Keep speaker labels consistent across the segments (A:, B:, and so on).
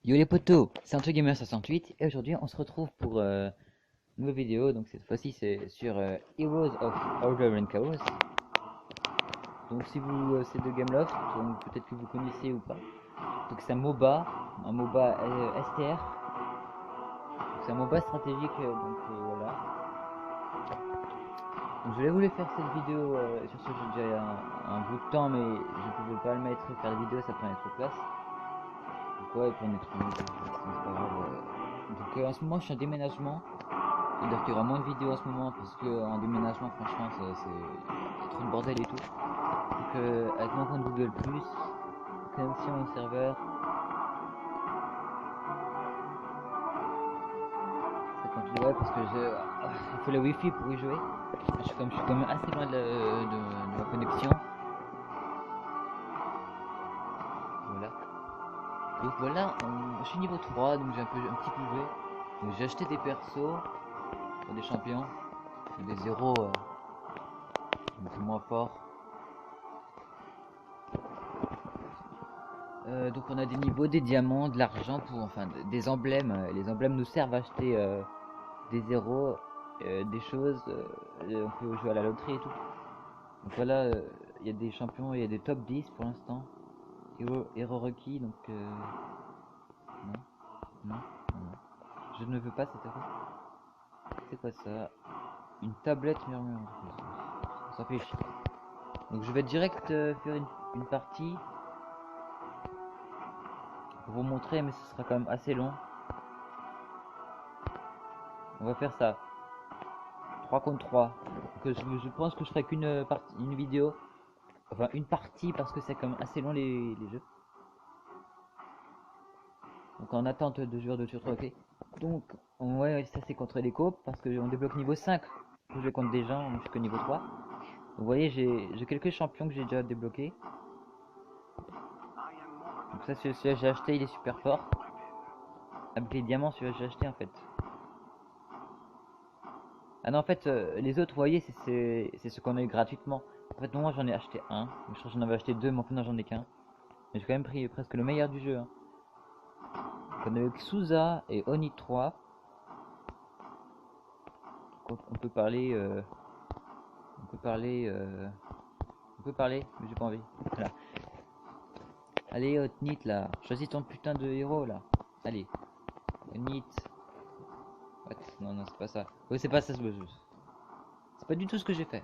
A: Yo les potos, c'est AntoGamer68 et aujourd'hui on se retrouve pour une nouvelle vidéo. Donc cette fois-ci c'est sur Heroes of Order and Chaos. Donc si vous c'est de Gameloft, donc peut-être que vous connaissez ou pas. Donc c'est un MOBA STR. C'est un MOBA stratégique voilà. Donc je voulais vous faire cette vidéo sur ce j'ai déjà un bout de temps mais je pouvais pas le mettre faire la vidéo, ça prenait trop de place. Donc ouais, pour être honnête, c'est pas grave. Donc en ce moment je suis en déménagement. C'est-à-dire qu'il y aura moins de vidéos en ce moment parce que en déménagement franchement c'est trop de bordel et tout. Donc avec mon compte Google+, connexion au serveur, ça continue ouais, parce que il faut le wifi pour y jouer. Je suis quand même assez loin de ma connexion. Voilà. Donc voilà, je suis niveau 3 donc j'ai un petit peu joué. Donc j'ai acheté des persos, des champions, des zéros un peu moins forts. Donc on a des niveaux, des diamants, de l'argent pour enfin des emblèmes. Les emblèmes nous servent à acheter des zéros, des choses. On peut jouer à la loterie et tout. Donc voilà, il y a des champions, il y a des top 10 pour l'instant. Hero requis, donc non, non, non. Je ne veux pas cet héros. C'est quoi ça? Une tablette murmure. Ça fait chier. Donc je vais direct faire une partie pour vous montrer, mais ce sera quand même assez long. On va faire ça. 3 contre 3. Donc, je pense que je ferai qu'une partie, une vidéo. Enfin, une partie parce que c'est quand même assez long les jeux. Donc, en attente de joueurs de surtout, ok. Donc, ouais, ça c'est contre les coop parce qu'on débloque niveau 5 pour jouer contre des gens. Moi, je suis que niveau 3. Donc, vous voyez, j'ai quelques champions que j'ai déjà débloqués. Donc, ça, celui que j'ai acheté, il est super fort. Avec les diamants, celui que j'ai acheté en fait. Ah non, en fait, les autres, vous voyez, c'est ce qu'on a eu gratuitement. En fait, moi j'en ai acheté un. Je crois que j'en avais acheté deux, mais en fait, non, j'en ai qu'un. Mais j'ai quand même pris presque le meilleur du jeu. Hein. Donc, on a eu Xuza et Oni 3. Donc, on peut parler. On peut parler. On peut parler, mais j'ai pas envie. Voilà. Allez, Otnit là. Choisis ton putain de héros là. Allez. Onit. What? Non, non, c'est pas ça. Oui, c'est pas ça. C'est pas du tout ce que j'ai fait.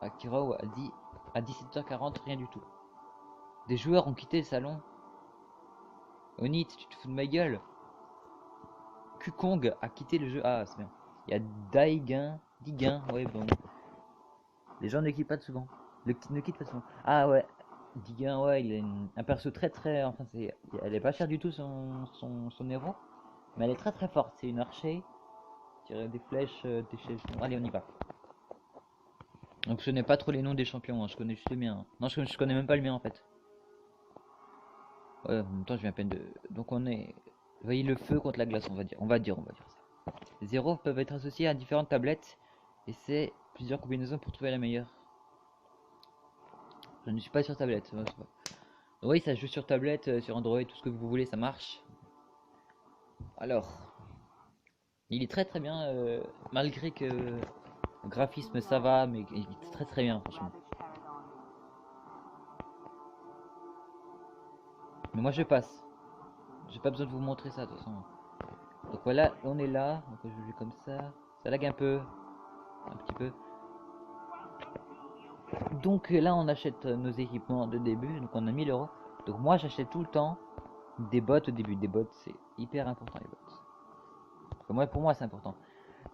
A: Akira a dit à 17h40, rien du tout. Des joueurs ont quitté le salon. Onit, tu te fous de ma gueule. Kukong a quitté le jeu. Ah, c'est bien. Il y a Diguin, ouais, bon. Les gens ne quittent pas souvent. Ne quittent pas souvent. Ah, ouais. Diguin, ouais, il a un perso très très. Enfin, elle est pas chère du tout son héros. Mais elle est très très forte. C'est une archer. Tirer des flèches, des flèches. Allez, on y va. Donc, je connais pas trop les noms des champions. Hein. Je connais juste les miens. Hein. Non, je connais même pas le mien en fait. Ouais, en même temps, je viens à peine de. Donc, on est. Vous voyez le feu contre la glace, on va dire. On va dire ça. Les zéros peuvent être associés à différentes tablettes et c'est plusieurs combinaisons pour trouver la meilleure. Je ne suis pas sur tablette. Oui, ça joue sur tablette, sur Android, tout ce que vous voulez, ça marche. Alors, il est très très bien, malgré que le graphisme ça va, mais il est très très bien, franchement. Mais moi je passe. J'ai pas besoin de vous montrer ça de toute façon. Donc voilà, on est là. Donc je joue comme ça. Ça lag un peu. Un petit peu. Donc là on achète nos équipements de début. Donc on a 1000 euros. Donc moi j'achète tout le temps des bots au début. Des bots c'est hyper important les bots. Enfin, pour moi c'est important.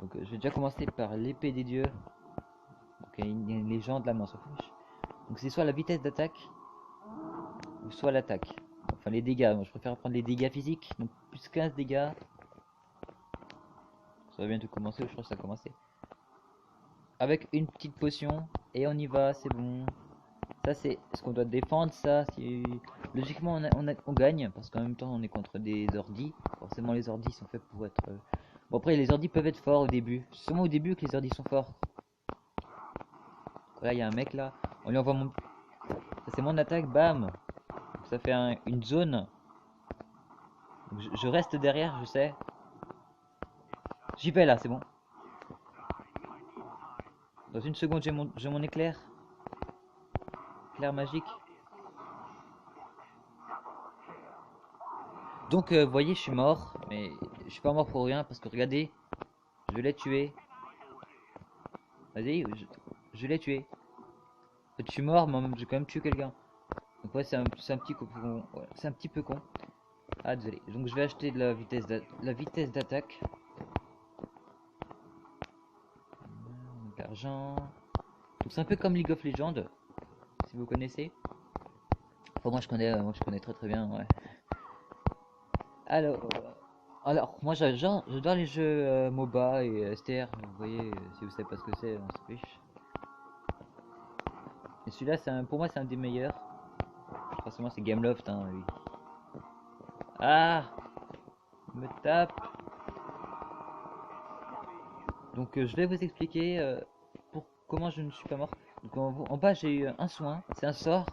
A: Donc je vais déjà commencer par l'épée des dieux. Donc une légende là mais on s'en fiche. Donc c'est soit la vitesse d'attaque ou soit l'attaque. Enfin les dégâts. Moi je préfère prendre les dégâts physiques. Donc plus 15 dégâts. Ça va bientôt commencer, je crois que ça a commencé. Avec une petite potion et on y va, c'est bon. Ça c'est ce qu'on doit défendre, ça. Logiquement on gagne, parce qu'en même temps on est contre des ordis. Forcément les ordis sont faits pour être... Bon après les ordis peuvent être forts au début. C'est seulement au début que les ordis sont forts. Là il y a un mec là. On lui envoie mon... Ça c'est mon attaque, bam. Donc, ça fait une zone. Donc, je reste derrière, je sais. J'y vais là, c'est bon. Dans une seconde j'ai mon éclair. Éclair magique. Donc vous voyez je suis mort. Mais je suis pas mort pour rien parce que regardez. Je l'ai tué. Vas-y, je l'ai tué. En fait, je suis mort mais j'ai quand même tué quelqu'un. Donc ouais c'est un petit con. Ouais, c'est un petit peu con. Ah désolé. Donc je vais acheter de la vitesse d'attaque. L'argent. Donc c'est un peu comme League of Legends. Si vous connaissez. Enfin moi je connais très très bien, ouais. Alors, moi j'adore les jeux MOBA et STR. Vous voyez, si vous savez pas ce que c'est, on se fiche. Et celui-là, pour moi, c'est un des meilleurs. Forcément, c'est Gameloft, hein, lui. Ah, il me tape. Donc, je vais vous expliquer comment je ne suis pas mort. Donc, en bas, j'ai eu un soin. C'est un sort.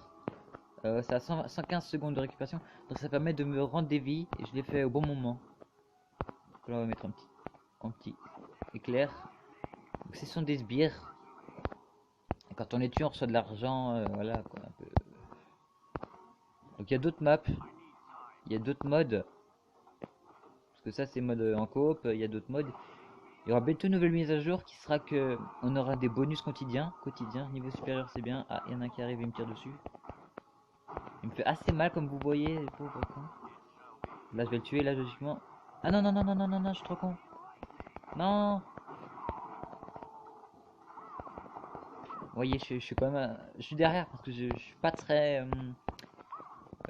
A: Ça a 115 secondes de récupération. Donc, ça permet de me rendre des vies. Et je l'ai fait au bon moment. Donc, là, on va mettre un petit éclair. Donc, ce sont des sbires. Et quand on les tue, on reçoit de l'argent. Voilà, quoi, un peu. Donc, il y a d'autres maps. Il y a d'autres modes. Parce que ça, c'est mode en coop. Il y a d'autres modes. Il y aura bientôt une nouvelle mise à jour qui sera que on aura des bonus quotidiens. Niveau supérieur, c'est bien. Ah, il y en a un qui arrive et il me tire dessus. Il me fait assez mal, comme vous voyez, les pauvres cons. Là, je vais le tuer, là, logiquement. Ah non, non, non, non, non, non, non, je suis trop con. Non. Vous voyez, je suis quand même... je suis derrière parce que je suis pas très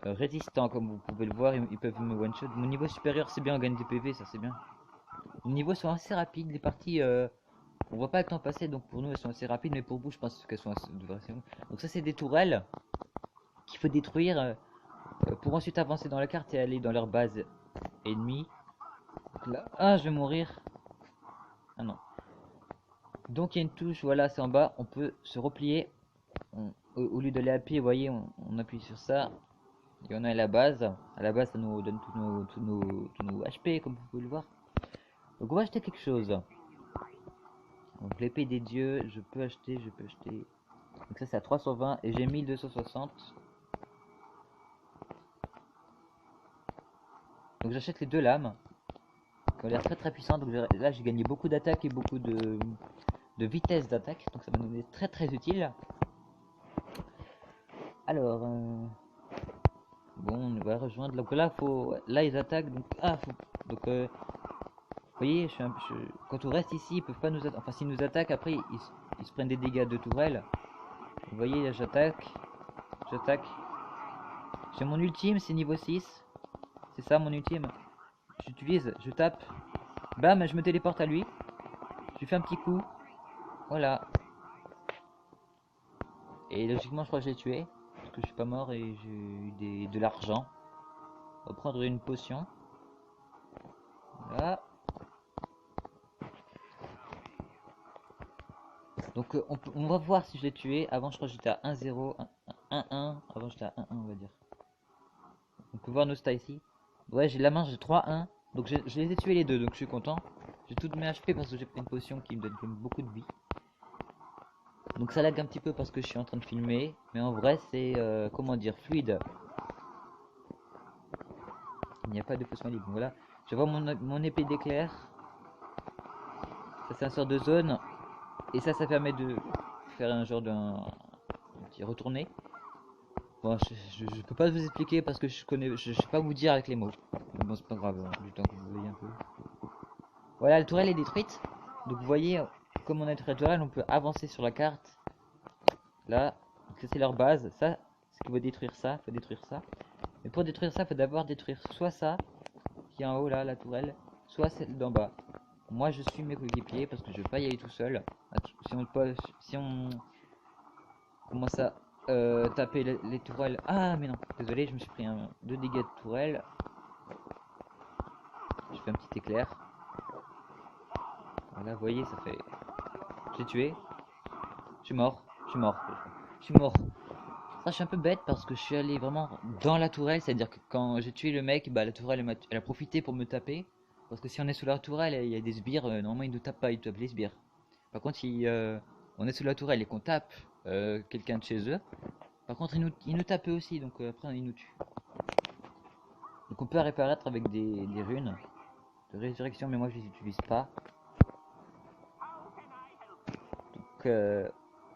A: résistant, comme vous pouvez le voir. Ils peuvent me one-shot. Mon niveau supérieur, c'est bien, on gagne des PV, ça c'est bien. Les niveaux sont assez rapides. Les parties, on voit pas le temps passer, donc pour nous, elles sont assez rapides. Mais pour vous, je pense qu'elles sont assez... Donc ça, c'est des tourelles qu'il faut détruire pour ensuite avancer dans la carte et aller dans leur base ennemie. Là, ah, je vais mourir. Ah non. Donc il y a une touche, voilà, c'est en bas. On peut se replier. Au lieu d'aller à pied, vous voyez, on appuie sur ça. Et on a la base. À la base, ça nous donne tous nos HP, comme vous pouvez le voir. Donc on va acheter quelque chose. Donc l'épée des dieux, je peux acheter. Donc ça c'est à 320 et j'ai 1260. Donc j'achète les deux lames. Qui ont l'air très très puissantes. Donc là j'ai gagné beaucoup d'attaque et beaucoup de vitesse d'attaque. Donc ça m'a donné très très utile. Alors, bon, on va rejoindre. Donc là, là ils attaquent. Donc, vous voyez, quand on reste ici, ils peuvent pas nous attaquer. Enfin, s'ils nous attaquent, après, ils se prennent des dégâts de tourelle. Vous voyez, là, j'attaque. J'ai mon ultime, c'est niveau 6. C'est ça, mon ultime. J'utilise, je tape. Bam, je me téléporte à lui. Je lui fais un petit coup. Voilà. Et logiquement, je crois que je l'ai tué. Parce que je suis pas mort et j'ai eu de l'argent. On va prendre une potion. Voilà. Donc on va voir si je l'ai tué. Avant je crois que j'étais à 1-0, 1-1. Avant j'étais à 1-1 on va dire. On peut voir nos stats ici. Ouais j'ai la main, j'ai 3-1. Donc je les ai tués les deux, donc je suis content. J'ai toutes mes HP parce que j'ai pris une potion qui me donne quand même beaucoup de vie. Donc ça lag un petit peu parce que je suis en train de filmer. Mais en vrai c'est, comment dire, fluide. Il n'y a pas de potion libre. Voilà. Je vois mon épée d'éclair. Ça c'est un sort de zone. Et ça permet de faire un genre d'un petit retourné. Bon, je peux pas vous expliquer parce que je sais pas vous dire avec les mots. Mais bon, c'est pas grave, du temps que vous voyez un peu. Voilà, la tourelle est détruite. Donc vous voyez, comme on a détruit la tourelle, on peut avancer sur la carte. Là, ça c'est leur base. Ça, ce qu'il faut détruire ça, faut détruire ça. Mais pour détruire ça, il faut d'abord détruire soit ça, qui est en haut là, la tourelle, soit celle d'en bas. Moi, je suis mes coéquipiers parce que je vais pas y aller tout seul. Si on commence à taper les tourelles. Ah, mais non, désolé, je me suis pris 2 dégâts de tourelle. Je fais un petit éclair. Voilà, vous voyez, ça fait. J'ai tué. Je suis mort. Je suis mort. Je suis mort. Ça, je suis un peu bête parce que je suis allé vraiment dans la tourelle. C'est-à-dire que quand j'ai tué le mec, bah, la tourelle elle a profité pour me taper. Parce que si on est sous la tourelle, il y a des sbires. Normalement, ils ne tapent pas, ils tapent les sbires. Par contre, si on est sous la tourelle et qu'on tape quelqu'un de chez eux, par contre, ils nous tapent eux aussi. Donc après, ils nous tuent. Donc on peut réapparaître avec des runes de résurrection, mais moi je les utilise pas. Donc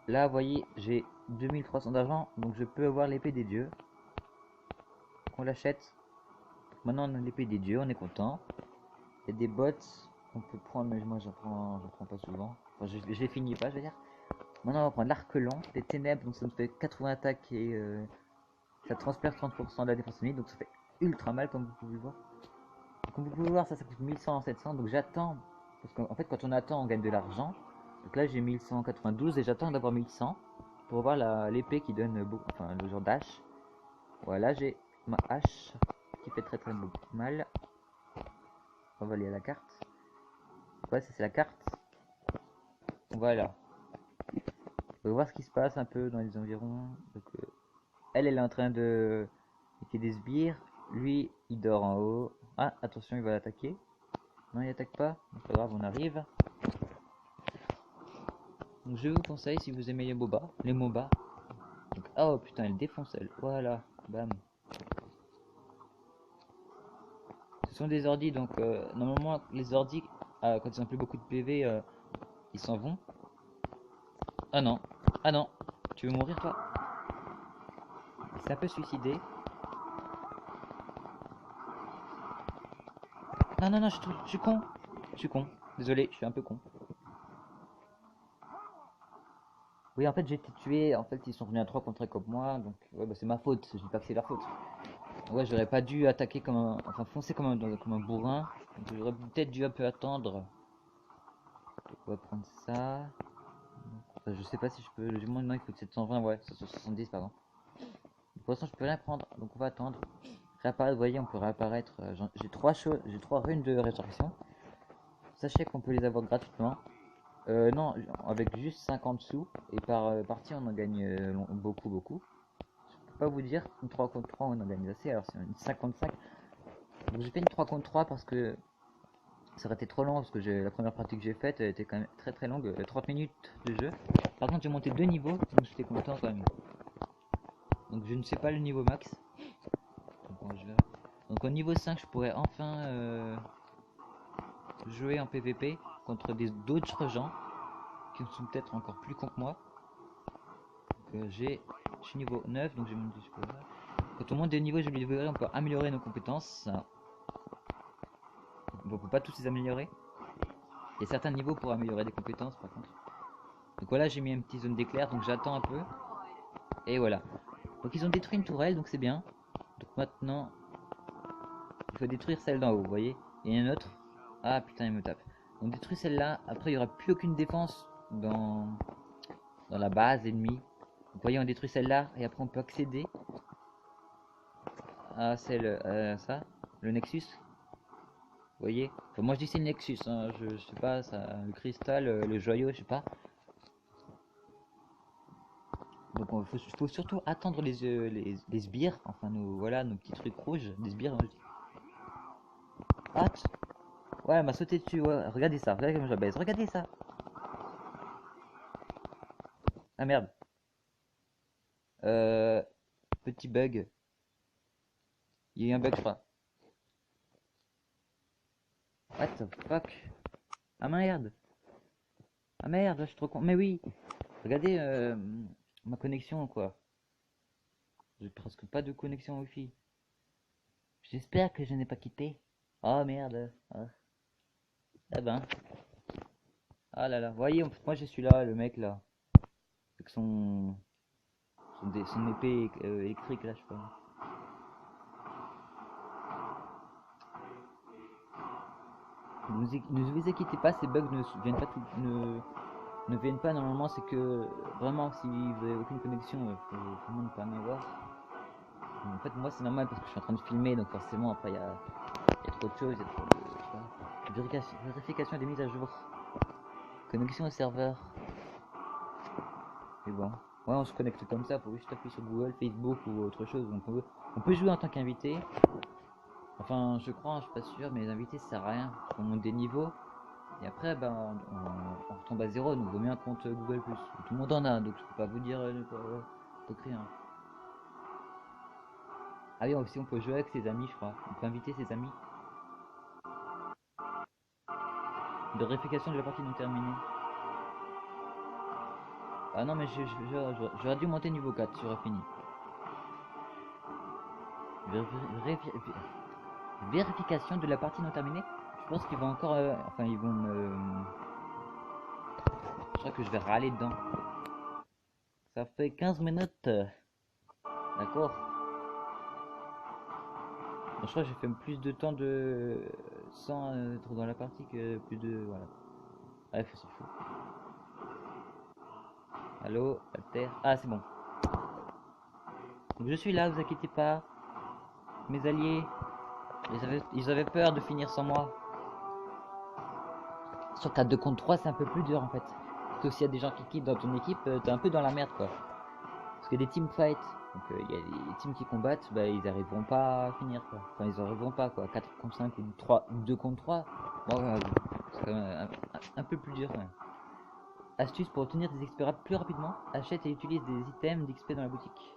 A: là, vous voyez, j'ai 2300 d'argent, donc je peux avoir l'épée des dieux. On l'achète. Maintenant on a l'épée des dieux, on est content. Il y a des bots qu'on peut prendre, mais moi j'en prends pas souvent. Enfin, je les finis pas, je veux dire. Maintenant on va prendre l'arc long, les ténèbres, donc ça nous fait 80 attaques et ça transperce 30% de la défense ennemie, donc ça fait ultra mal comme vous pouvez voir. Comme vous pouvez voir, ça coûte 1100, 700, donc j'attends. Parce qu'en fait, quand on attend, on gagne de l'argent. Donc là, j'ai 1192 et j'attends d'avoir 1100 pour voir l'épée qui donne beaucoup, enfin le genre d'hache. Voilà, j'ai ma hache qui fait très beaucoup mal. On va aller à la carte. Ouais, ça c'est la carte. Voilà. On va voir ce qui se passe un peu dans les environs. Donc, elle est en train de mettre des sbires. Lui, il dort en haut. Ah, attention, il va l'attaquer. Non, il attaque pas. C'est pas grave, on arrive. Donc je vous conseille si vous aimez les MOBA. Donc, oh putain, elle défonce elle. Voilà, bam. Ce sont des ordis, donc normalement les ordis, quand ils ont plus beaucoup de PV, ils s'en vont. Ah non, ah non, tu veux mourir toi? Il s'est un peu suicidé. Non, non, non, je suis con. Je suis con. Désolé, je suis un peu con. Oui, en fait, j'ai été tué. En fait, ils sont venus à 3 contre 1 comme moi. Donc, ouais, bah, c'est ma faute. Je dis pas que c'est leur faute. Ouais, j'aurais pas dû attaquer enfin, foncer comme un bourrin. Donc, j'aurais peut-être dû un peu attendre. On va prendre ça. Enfin, je sais pas si je peux. Le monde, non, il faut 720. Ouais, 770, pardon. Pour l'instant, je peux rien prendre. Donc, on va attendre. Réapparaître, vous voyez, on peut réapparaître. J'ai 3 choses. J'ai 3 runes de résurrection. Sachez qu'on peut les avoir gratuitement. Non, avec juste 50 sous. Et par partie, on en gagne beaucoup, beaucoup. Je peux pas vous dire, une 3 contre 3, on en gagne assez. Alors, c'est une 55. Donc, j'ai fait une 3 contre 3 parce que ça aurait été trop long. Parce que la première partie que j'ai faite était quand même très très longue. 30 minutes de jeu. Par contre, j'ai monté 2 niveaux. Donc, j'étais content quand même. Donc, je ne sais pas le niveau max. Donc, au niveau 5, je pourrais enfin jouer en PVP contre d'autres gens qui sont peut-être encore plus cons que moi. Donc, je suis niveau 9, donc j'ai monté jusqu'au là. Quand on monte des niveaux, je vais on peut améliorer nos compétences. On peut pas tous les améliorer. Il y a certains niveaux pour améliorer des compétences par contre. Donc voilà, j'ai mis une petite zone d'éclair, donc j'attends un peu. Et voilà. Donc ils ont détruit une tourelle, donc c'est bien. Donc maintenant, il faut détruire celle d'en haut, vous voyez. Il y en a une autre. Ah putain, il me tape. On détruit celle-là. Après, il n'y aura plus aucune défense dans la base ennemie. Donc, vous voyez, on détruit celle-là. Et après, on peut accéder à ça, le Nexus. Vous voyez, enfin, moi je dis c'est le Nexus, hein. Je sais pas, ça, le cristal, le joyau, je sais pas. Donc faut surtout attendre les sbires, enfin voilà, nos petits trucs rouges, des sbires. Ah, ouais, elle m'a sauté dessus, ouais. Regardez ça, regardez comment je la baisse, regardez ça. Ah merde. Euh, Petit bug. Il y a eu un bug, je crois. What the fuck? Ah merde. Ah merde, je suis trop con. Mais oui. Regardez ma connexion, quoi. J'ai presque pas de connexion Wi-Fi. J'espère que je n'ai pas quitté. Oh merde. Ah, ah ben. Ah là là. Vous voyez, en fait, moi je suis là, le mec là. Avec son épée électrique là, je sais pas. Ne vous inquiétez pas, ces bugs ne viennent pas tout. ne viennent pas, normalement c'est que vraiment si vous avez aucune connexion, faut vraiment ne pas en avoir. En fait moi c'est normal parce que je suis en train de filmer, donc forcément après il y a trop de choses, il y a trop de vérification des mises à jour. Connexion au serveur. Et bon. Ouais, on se connecte comme ça, faut juste appuyer sur Google, Facebook ou autre chose. On peut jouer en tant qu'invité. Enfin, je crois, je suis pas sûr, mais les invités ça sert à rien. On monte des niveaux. Et après, ben, on retombe à zéro. Donc, vaut mieux un compte Google. Tout le monde en a, donc je peux pas vous dire de créer un. Ah oui, aussi, on peut jouer avec ses amis, je crois. On peut inviter ses amis. De vérification de la partie non terminée. Ah non, mais j'aurais dû monter niveau 4, j'aurais fini. Vérification de la partie non terminée. Je pense qu'ils vont encore. Enfin, ils vont me. Je crois que je vais râler dedans. Ça fait 15 minutes. D'accord. Bon, je crois que j'ai fait plus de temps de. Sans être dans la partie que plus de. Voilà. Bref, on s'en fout. Allô, la terre. Ah, c'est bon. Donc, je suis là, vous inquiétez pas. Mes alliés. Ils avaient peur de finir sans moi. Sur 4 2 contre 3, c'est un peu plus dur en fait. Parce que s'il y a des gens qui quittent dans ton équipe, t'es un peu dans la merde quoi. Parce que des teamfights, donc il y a des teams qui combattent, bah, ils arriveront pas à finir quoi. Enfin, ils arriveront pas quoi. 4 contre 5 ou 3, 2 contre 3. Bon, c'est quand même un peu plus dur quand même. Astuce pour obtenir des XP plus rapidement, achète et utilise des items d'XP dans la boutique.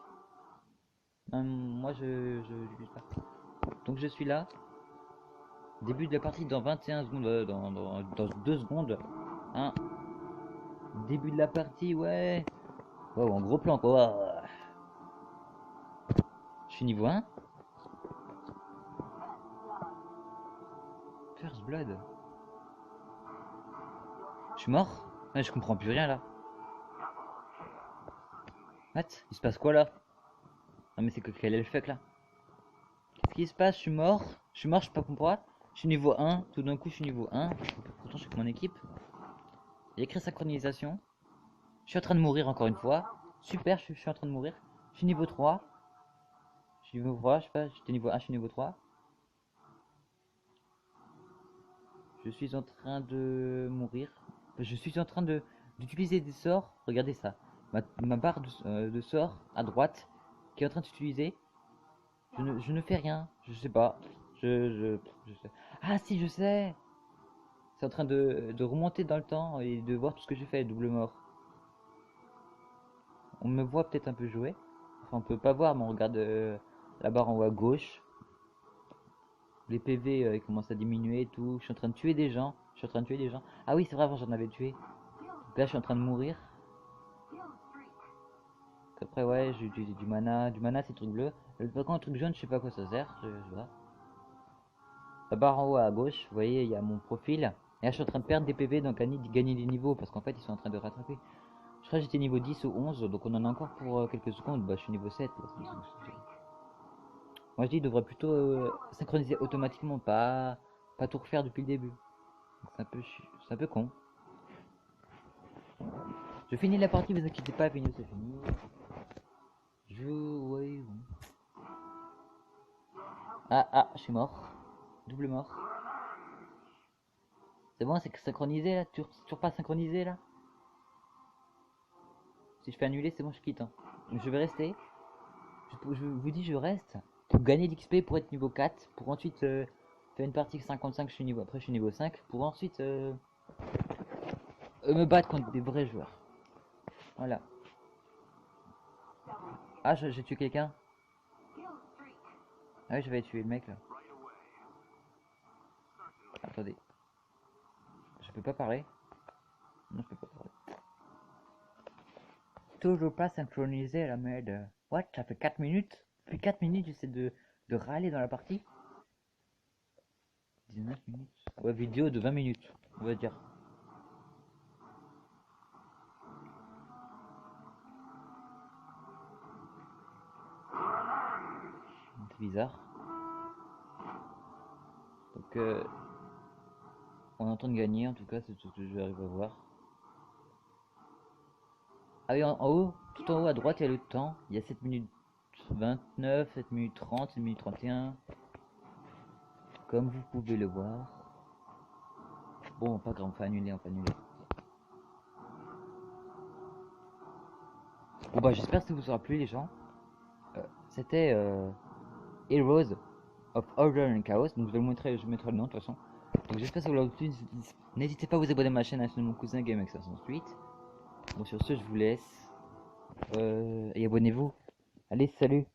A: Moi je n'utilise pas. Donc je suis là. Début de la partie dans 21 secondes, dans 2 secondes. Hein. Début de la partie, ouais. Wow, en gros plan quoi. Je suis niveau 1. First Blood. Je suis mort. Ouais, je comprends plus rien là. What? Il se passe quoi là? Non mais c'est que quel est le fuck là? Qu'est-ce qui se passe? Je suis mort. Je sais pas pourquoi. Je suis niveau 1. Tout d'un coup je suis niveau 1. Pourtant je suis avec mon équipe. Il y a écrit synchronisation. Je suis en train de mourir encore une fois. Super, je suis en train de mourir. Je suis niveau 3. Je suis niveau 3, je sais pas, j'étais niveau 1, je suis niveau 3. Je suis en train de mourir. Je suis en train de d'utiliser des sorts. Regardez ça. Ma barre de sorts à droite qui est en train de s'utiliser. Je ne fais rien. Je sais pas. Je sais. Ah si, je sais. C'est en train de remonter dans le temps et de voir tout ce que j'ai fait. Double mort. On me voit peut-être un peu jouer. Enfin, on peut pas voir, mais on regarde la barre en haut à gauche. Les PV ils commencent à diminuer et tout. Je suis en train de tuer des gens. Je suis en train de tuer des gens. Ah oui, c'est vrai, avant j'en avais tué. Donc là, je suis en train de mourir. Après, ouais, j'ai utilisé du mana. Du mana, c'est le truc bleu. Par contre, le truc jaune, je sais pas à quoi ça sert. Je sais pas. La barre en haut à gauche, vous voyez, il y a mon profil. Et là, je suis en train de perdre des PV, donc à gagner des niveaux. Parce qu'en fait, ils sont en train de rattraper. Je crois que j'étais niveau 10 ou 11, donc on en a encore pour quelques secondes. Bah, je suis niveau 7. Là. Moi, je dis, il devrait plutôt synchroniser automatiquement, pas tout refaire depuis le début. C'est un peu con. Je finis la partie, vous inquiétez pas, fini, c'est fini. Ouais, bon. Je suis mort. Double mort. C'est bon, c'est synchronisé là? Toujours pas synchronisé là? Si je fais annuler, c'est bon, je quitte. Hein. Je vais rester. Je vous dis, je reste pour gagner l'XP pour être niveau 4. Pour ensuite faire une partie 55, je suis niveau. Après, je suis niveau 5. Pour ensuite me battre contre des vrais joueurs. Voilà. Ah, j'ai tué quelqu'un. Ah oui, j'avais tué le mec là. Attendez. Je peux pas parler. Non, je peux pas parler. Toujours pas synchronisé la merde. What? Ça fait 4 minutes? Depuis 4 minutes, j'essaie de râler dans la partie. 19 minutes. Ouais, vidéo de 20 minutes, on va dire. C'est bizarre. Donc, on est en train de gagner, en tout cas, c'est tout ce que j'arrive à voir. Ah oui, en haut, tout en haut à droite, il y a le temps. Il y a 7 minutes 29, 7 minutes 30, 7 minutes 31. Comme vous pouvez le voir. Bon, pas grave, on peut annuler, on peut annuler. Bon bah j'espère que ça vous aura plu les gens. C'était Heroes of Order and Chaos. Donc je vais vous montrer, je mettrai le nom de toute façon. Donc j'espère que ça vous aura plu. N'hésitez pas à vous abonner à ma chaîne, à la chaîne de mon cousin GameX68. Bon sur ce je vous laisse. Et abonnez-vous. Allez, salut!